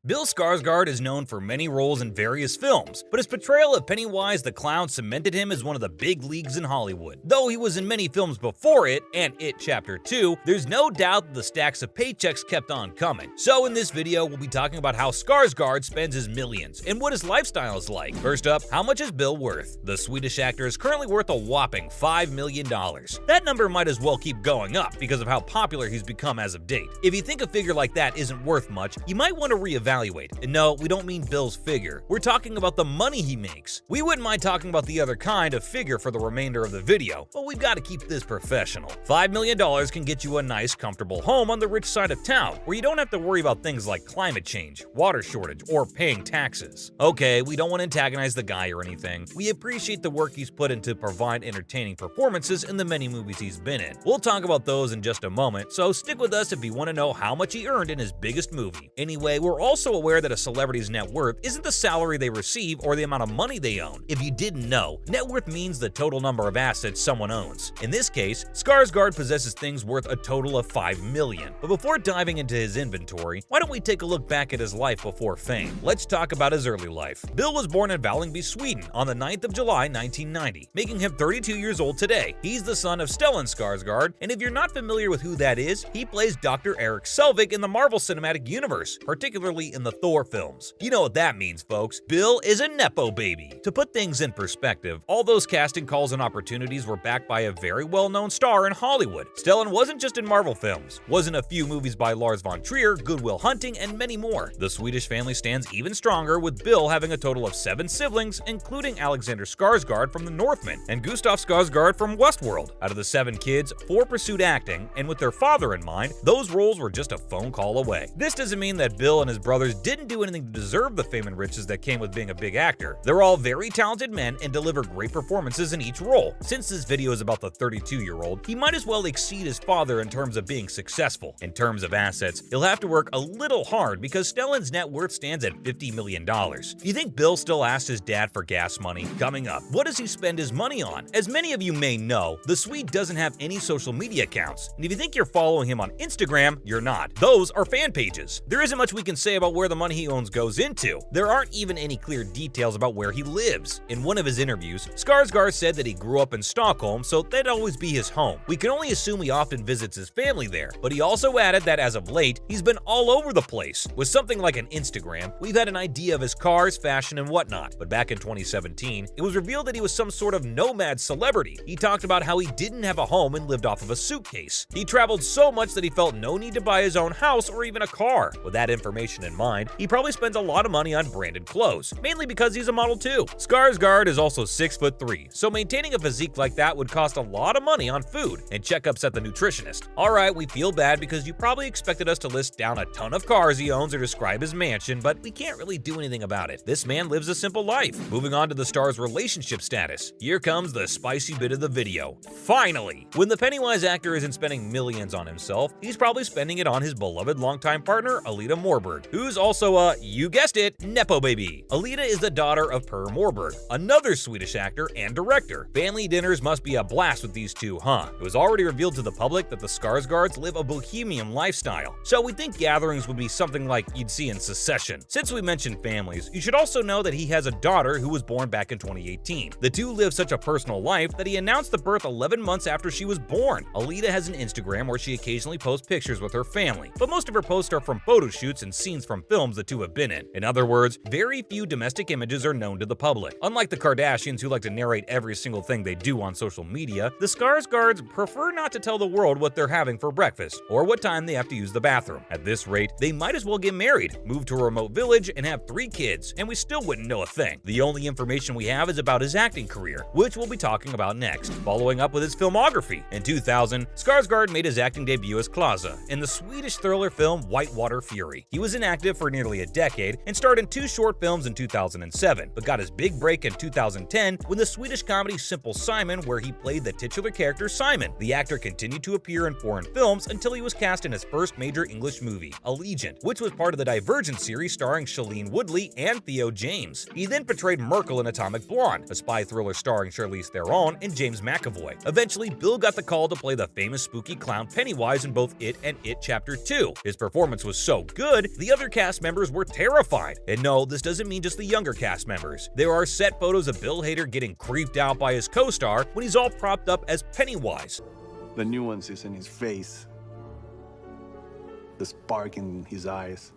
Bill Skarsgård is known for many roles in various films, but his portrayal of Pennywise the Clown cemented him as one of the big leagues in Hollywood. Though he was in many films before it, and It Chapter 2, there's no doubt that the stacks of paychecks kept on coming. So in this video, we'll be talking about how Skarsgård spends his millions, and what his lifestyle is like. First up, how much is Bill worth? The Swedish actor is currently worth a whopping $5 million. That number might as well keep going up because of how popular he's become as of date. If you think a figure like that isn't worth much, you might want to reevaluate. And no, we don't mean Bill's figure. We're talking about the money he makes. We wouldn't mind talking about the other kind of figure for the remainder of the video, but we've got to keep this professional. $5 million can get you a nice, comfortable home on the rich side of town, where you don't have to worry about things like climate change, water shortage, or paying taxes. Okay, we don't want to antagonize the guy or anything. We appreciate the work he's put in to provide entertaining performances in the many movies he's been in. We'll talk about those in just a moment, so stick with us if you want to know how much he earned in his biggest movie. Anyway, we're also aware that a celebrity's net worth isn't the salary they receive or the amount of money they own. If you didn't know, net worth means the total number of assets someone owns. In this case, Skarsgård possesses things worth a total of $5 million. But before diving into his inventory, why don't we take a look back at his life before fame? Let's talk about his early life. Bill was born in Vällingby, Sweden on the 9th of July, 1990, making him 32 years old today. He's the son of Stellan Skarsgård, and if you're not familiar with who that is, he plays Dr. Erik Selvig in the Marvel Cinematic Universe, particularly in the Thor films. You know what that means, folks. Bill is a Nepo baby. To put things in perspective, all those casting calls and opportunities were backed by a very well-known star in Hollywood. Stellan wasn't just in Marvel films, was in a few movies by Lars von Trier, Good Will Hunting, and many more. The Swedish family stands even stronger, with Bill having a total of 7 siblings, including Alexander Skarsgård from The Northman and Gustav Skarsgård from Westworld. Out of the 7 kids, 4 pursued acting, and with their father in mind, those roles were just a phone call away. This doesn't mean that Bill and his brothers didn't do anything to deserve the fame and riches that came with being a big actor. They're all very talented men and deliver great performances in each role. Since this video is about the 32-year-old, he might as well exceed his father in terms of being successful. In terms of assets, he'll have to work a little hard because Stellan's net worth stands at $50 million. Do you think Bill still asks his dad for gas money? Coming up, what does he spend his money on? As many of you may know, the Swede doesn't have any social media accounts, and if you think you're following him on Instagram, you're not. Those are fan pages. There isn't much we can say about where the money he owns goes into. There aren't even any clear details about where he lives. In one of his interviews, Skarsgård said that he grew up in Stockholm, so that'd always be his home. We can only assume he often visits his family there, but he also added that as of late, he's been all over the place. With something like an Instagram, we've had an idea of his cars, fashion, and whatnot, but back in 2017, it was revealed that he was some sort of nomad celebrity. He talked about how he didn't have a home and lived off of a suitcase. He traveled so much that he felt no need to buy his own house or even a car. With that information in mind, he probably spends a lot of money on branded clothes, mainly because he's a model too. Skarsgård is also 6'3", so maintaining a physique like that would cost a lot of money on food and checkups at the nutritionist. Alright, we feel bad because you probably expected us to list down a ton of cars he owns or describe his mansion, but we can't really do anything about it. This man lives a simple life. Moving on to the star's relationship status. Here comes the spicy bit of the video. Finally! When the Pennywise actor isn't spending millions on himself, he's probably spending it on his beloved longtime partner, Alita Morberg, who's also a, you guessed it, Nepo baby. Alita is the daughter of Per Morberg, another Swedish actor and director. Family dinners must be a blast with these two, huh? It was already revealed to the public that the Skarsgårds live a bohemian lifestyle, so we think gatherings would be something like you'd see in Succession. Since we mentioned families, you should also know that he has a daughter who was born back in 2018. The two live such a personal life that he announced the birth 11 months after she was born. Alita has an Instagram where she occasionally posts pictures with her family, but most of her posts are from photo shoots and scenes from films the two have been in. In other words, very few domestic images are known to the public. Unlike the Kardashians, who like to narrate every single thing they do on social media, the Skarsgårds prefer not to tell the world what they're having for breakfast or what time they have to use the bathroom. At this rate, they might as well get married, move to a remote village, and have 3 kids, and we still wouldn't know a thing. The only information we have is about his acting career, which we'll be talking about next. Following up with his filmography. In 2000, Skarsgård made his acting debut as Klasa in the Swedish thriller film Whitewater Fury. He was inactive for nearly a decade and starred in 2 short films in 2007, but got his big break in 2010 with the Swedish comedy Simple Simon, where he played the titular character Simon. The actor continued to appear in foreign films until he was cast in his first major English movie, Allegiant, which was part of the Divergent series starring Shailene Woodley and Theo James. He then portrayed Merkel in Atomic Blonde, a spy thriller starring Charlize Theron and James McAvoy. Eventually, Bill got the call to play the famous spooky clown Pennywise in both It and It Chapter 2. His performance was so good, the other cast members were terrified. And no, this doesn't mean just the younger cast members. There are set photos of Bill Hader getting creeped out by his co-star when he's all propped up as Pennywise. The nuances in his face, the spark in his eyes.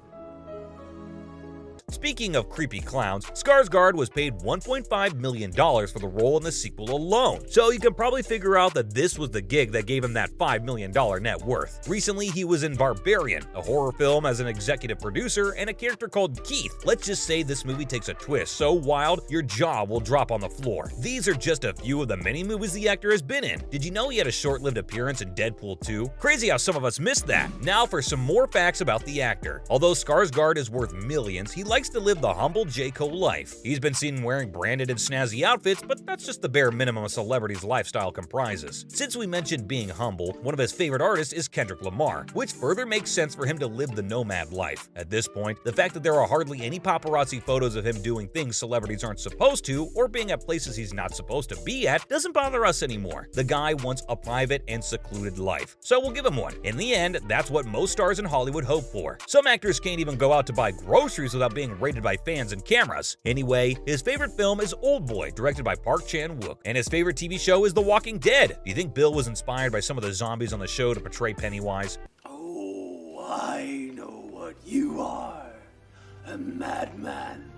Speaking of creepy clowns, Skarsgård was paid $1.5 million for the role in the sequel alone, so you can probably figure out that this was the gig that gave him that $5 million net worth. Recently, he was in Barbarian, a horror film as an executive producer, and a character called Keith. Let's just say this movie takes a twist so wild, your jaw will drop on the floor. These are just a few of the many movies the actor has been in. Did you know he had a short-lived appearance in Deadpool 2? Crazy how some of us missed that. Now for some more facts about the actor. Although Skarsgård is worth millions, he likes to live the humble J. Cole life. He's been seen wearing branded and snazzy outfits, but that's just the bare minimum a celebrity's lifestyle comprises. Since we mentioned being humble, one of his favorite artists is Kendrick Lamar, which further makes sense for him to live the nomad life. At this point, the fact that there are hardly any paparazzi photos of him doing things celebrities aren't supposed to, or being at places he's not supposed to be at, doesn't bother us anymore. The guy wants a private and secluded life, so we'll give him one. In the end, that's what most stars in Hollywood hope for. Some actors can't even go out to buy groceries without being rated by fans and cameras. Anyway, his favorite film is Oldboy, directed by Park Chan-wook, and his favorite TV show is The Walking Dead. Do you think Bill was inspired by some of the zombies on the show to portray Pennywise? Oh, I know what you are, a madman.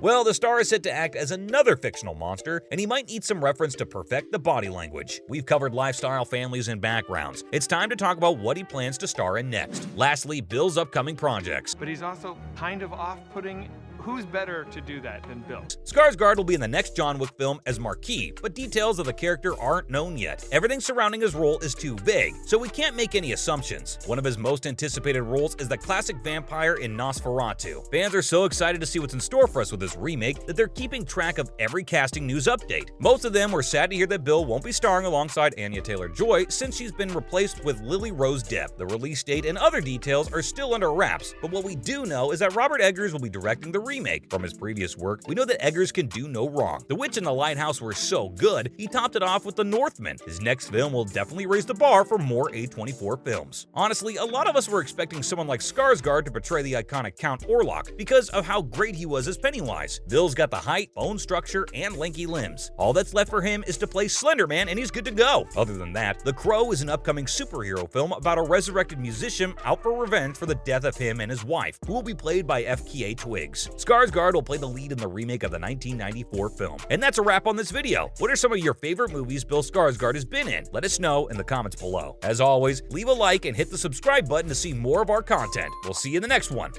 Well, the star is set to act as another fictional monster, and he might need some reference to perfect the body language. We've covered lifestyle, families, and backgrounds. It's time to talk about what he plans to star in next. Lastly, Bill's upcoming projects. But he's also kind of off-putting. Who's better to do that than Bill? Skarsgård will be in the next John Wick film as Marquis, but details of the character aren't known yet. Everything surrounding his role is too vague, so we can't make any assumptions. One of his most anticipated roles is the classic vampire in Nosferatu. Fans are so excited to see what's in store for us with this remake that they're keeping track of every casting news update. Most of them were sad to hear that Bill won't be starring alongside Anya Taylor-Joy since she's been replaced with Lily Rose Depp. The release date and other details are still under wraps, but what we do know is that Robert Eggers will be directing the remake. From his previous work, we know that Eggers can do no wrong. The Witch and the Lighthouse were so good, he topped it off with The Northman. His next film will definitely raise the bar for more A24 films. Honestly, a lot of us were expecting someone like Skarsgård to portray the iconic Count Orlok because of how great he was as Pennywise. Bill's got the height, bone structure, and lanky limbs. All that's left for him is to play Slender Man and he's good to go. Other than that, The Crow is an upcoming superhero film about a resurrected musician out for revenge for the death of him and his wife, who will be played by FKA Twigs. Skarsgård will play the lead in the remake of the 1994 film. And that's a wrap on this video. What are some of your favorite movies Bill Skarsgård has been in? Let us know in the comments below. As always, leave a like and hit the subscribe button to see more of our content. We'll see you in the next one.